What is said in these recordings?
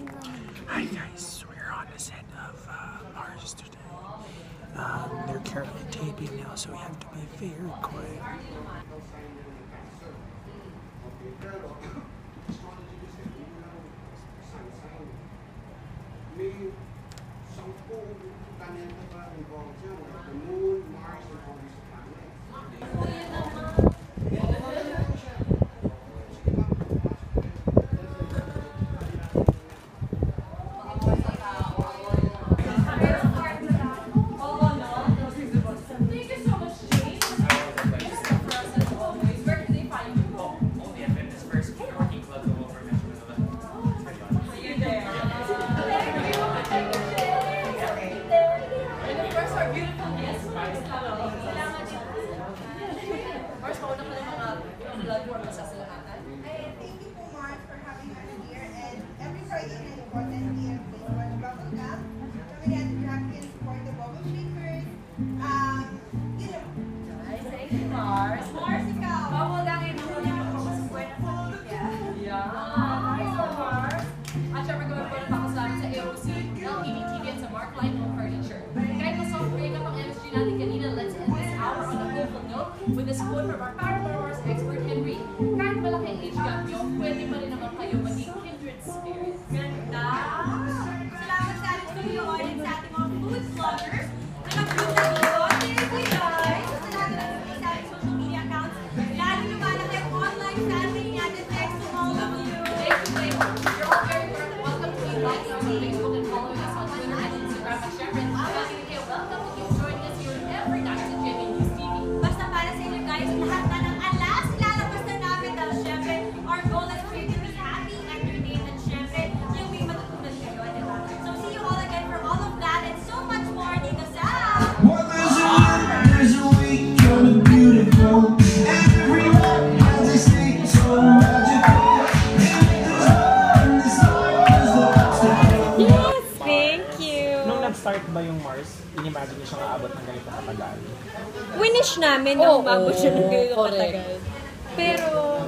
Hi guys, we're on the set of Mars today. They're currently taping now, so we have to be very quiet. With this quote from our Paranormals expert Henry, kahit malaki ang age gap nyo, pwede pa rin naman kayo maging kindred spirits. Ganda! Salamat sa ating studio audience sa ating mga food vloggers na nag-group na dito. Thank you guys! Sa lahat na nag-group sa ating social media accounts, lalo lumalaki ang online family natin. Thanks to all of you! Thank you! You're all very welcome to like us on Facebook and following us on Twitter and Instagram at Sharon. Welcome to keep joining us here every night sa JB News TV. Basta para sa inyo guys, lahat na ng alas, ilalabas na namin dahil syempre, our goal is for you to be happy, entertained, and syempre, yung may matutunan kayo, diba? So see you all again for all of that and so much more dito sa... Well, there's a way, kind of beautiful. Everyone has a state so magical. Yes, thank you. Nung nag-start ba yung Mars, in-imagine niyo siyang aabot ng ganito katagal? Winish namin na umabot siya ng ganito correct. katagal. Pero,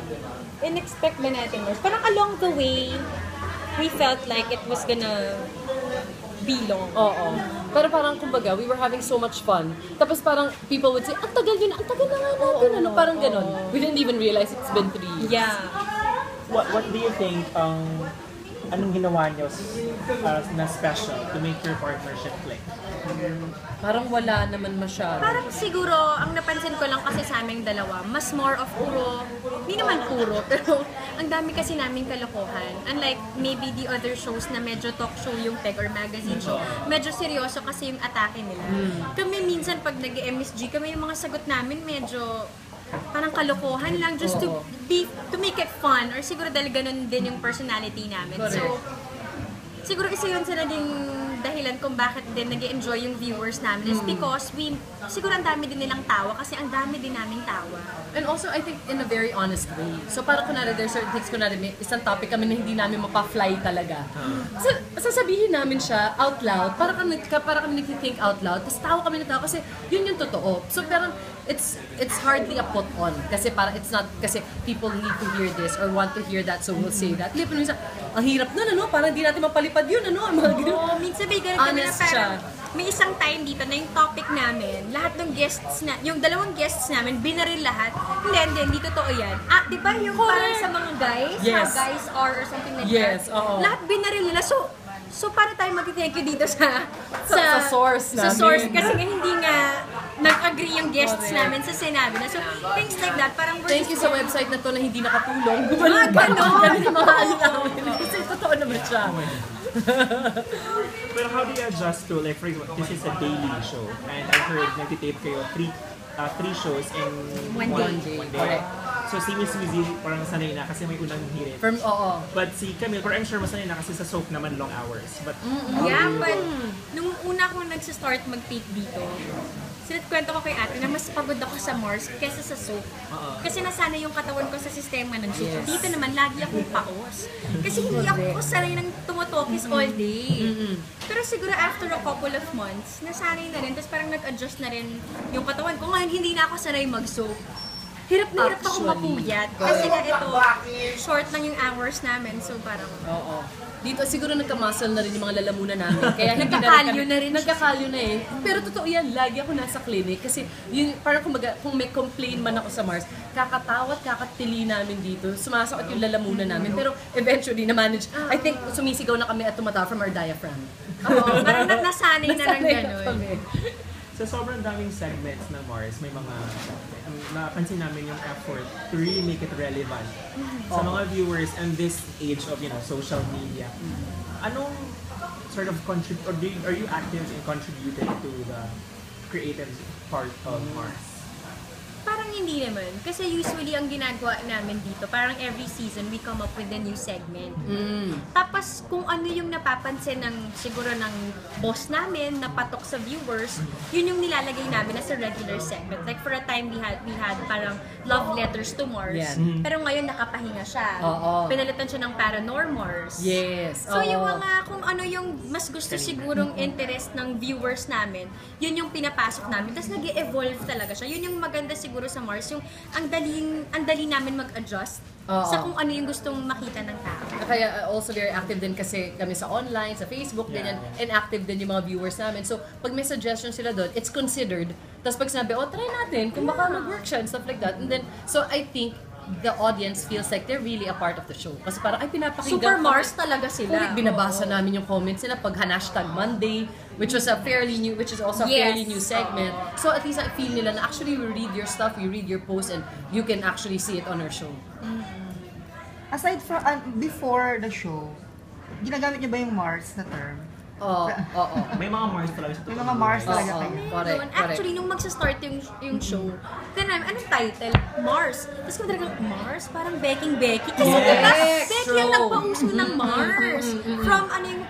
in-expect ba natin more? Parang along the way, we felt like it was gonna be long. Oo. Pero parang kumbaga, we were having so much fun. Tapos parang people would say, ang tagal yun, ang tagal na nga natin. Ano, parang ganon. We didn't even realize it's been 3 years. Yeah. What do you think anong ginawa niyo na special to make your partnership click? Parang wala naman masyado. Parang siguro, ang napansin ko lang kasi sa aming dalawa, mas more of puro, hindi naman puro, pero ang dami kasi naming kalokohan. Unlike maybe the other shows na medyo talk show yung tech or magazine show, medyo seryoso kasi yung atake nila. Kami minsan pag nag-MSG, kami yung mga sagot namin medyo parang kalokohan lang just to make it fun or siguro dahil ganun din yung personality namin. Correct. So, siguro isa yun sa naging dahilan kung bakit din nag-enjoy yung viewers namin is because siguro ang dami din nilang tawa kasi ang dami din naming tawa. And also, I think in a very honest way. So parang kunwari, there's certain things, kunwari, may isang topic kami na hindi namin mapa-fly talaga. So, sasabihin namin siya out loud, para kami nag-think out loud, tapos tawa kami ng tawa kasi yun yung totoo. So parang, it's hardly a put on kasi para it's not kasi people need to hear this or want to hear that so we'll say that. Pero minsan, ang hirap nun, ano? Parang hindi natin mapalipad yun, ano? Oo, minsan may ganun kami na Honest parang siya. may isang time dito na yung topic namin, lahat ng guests na, yung dalawang guests namin, binaril lahat. Hindi totoo yan. Ah, di ba yung parang sa mga guys? Yes. Mga guys or something like Yes, that. oo. Lahat binaril nila. So para tayo mag-thank you dito sa source sa namin. source kasi nga hindi nga nag-agree yung guests namin sa sinabi na. So things like that, parang we're Thank you sa website na to na hindi nakatulong. Mga ganon. Ganun yung mga alawin. Kasi totoo naman siya. Pero how do you adjust to, like for example, this is a daily show and I heard nagtitape kayo three shows in One day. Correct. So si Miss Wizzy parang sanay na kasi may unang hirit. Oo. But si Camille, pero I'm sure masanay na kasi sa soap naman long hours. But Yeah, but nung una akong nagsistart mag-tape dito, kwento ko kay ate na mas pagod ako sa Mars kesa sa soap. Kasi nasanay yung katawan ko sa sistema ng soap. Yes. Dito naman, lagi akong paos. Kasi hindi ako sanay ng tumutokis all day. Pero siguro after a couple of months, nasanay na rin. Tapos parang nag-adjust na rin yung katawan ko. Ngayon, hindi na ako sanay mag-soap. hirap na hirap ako Actually. mapuyat. Kasi nga ito, short lang yung hours namin. So parang, Oo. Dito siguro nagka-muscle na rin yung mga lalamunan namin. Kaya hindi Nagkakalyo na rin siya. Nagkakalyo na eh. Pero totoo yan, lagi ako nasa clinic. Kasi yun, parang kung may complain man ako sa Mars, kakatawat, kakatili namin dito. Sumasakit yung lalamunan namin. Pero eventually na-manage. I think sumisigaw na kami at tumatawa from our diaphragm. oo, parang nasanay na ng Nasanay na gano'n. kami. Sa sobrang daming segments ng Mars, may mga napansin namin yung effort to really make it relevant sa mga viewers and this age of social media. Anong sort of are you active in contributing to the creative part of Mars? Parang hindi naman. Kasi usually ang ginagawa namin dito, parang every season we come up with a new segment. Tapos kung ano yung napapansin siguro ng boss namin na patok sa viewers, yun yung nilalagay namin as a regular segment. Like for a time we had parang love letters to Mars. Yeah. Pero ngayon nakapahinga siya. Oo. Pinalitan siya ng Paranormars. Yes. So yung oo. mga kung ano yung mas gusto sigurong interest ng viewers namin, yun yung pinapasok namin. Tapos nag-evolve talaga siya. Yun yung maganda siguro sa Mars, yung ang dali namin mag-adjust Oo. sa kung ano yung gustong makita ng tao. Kaya also very active din kasi kami sa online, sa Facebook, ganyan, and active din yung mga viewers namin. So, pag may suggestion sila doon, it's considered. Tapos pag sinabi, try natin, kung baka mag-work siya and stuff like that. And then, so I think the audience feels like they're really a part of the show. Kasi parang, ay, pinapakinggan Super ko. Mars talaga sila. Correct, binabasa Oo. namin yung comments nila pag hashtag Monday, which is also a fairly new segment. So at least I feel nila na actually we read your stuff, we read your posts, and you can actually see it on our show. Aside from, before the show, ginagamit niyo ba yung Mars na term? Oo. May mga Mars talaga sa May mga Mars talaga Oo. kayo. Correct, Doon, actually, nung magsa-start yung show, tinanong, anong title? Mars. Tapos kung talagang, Mars? Parang Becky. Kasi diba, Becky ang true. nagpauso ng Mars. From ano yung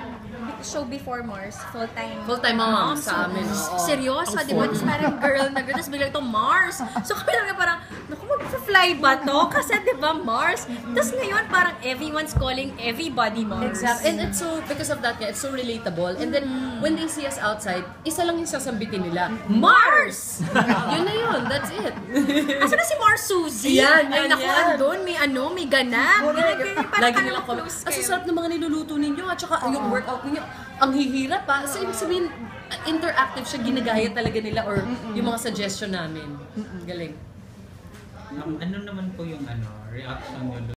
show before Mars, full-time mom sa amin. Oo. Seryoso, di ba? Tapos parang girl na girl, tapos biglang ito Mars. So kami lang parang, naku, mag-fly ba to? Kasi di ba Mars? Tapos ngayon parang everyone's calling everybody Mars. Exactly. And it's so, because of that, it's so relatable. And then, when they see us outside, isa lang yung sasambitin nila, Mars! Yun na yun, that's it. Asa na si Mars Suzy? Yan, Ay, yan, naku, yan. andun, may ganap. Parang Lagi kami nilang comment, close ang kayo. sasarap ng mga niluluto ninyo at saka yung workout ninyo, ang hihirap pa. So, ibig sabihin, interactive siya, ginagaya talaga nila or yung mga suggestion namin. Galing. Ano naman po yung reaction nyo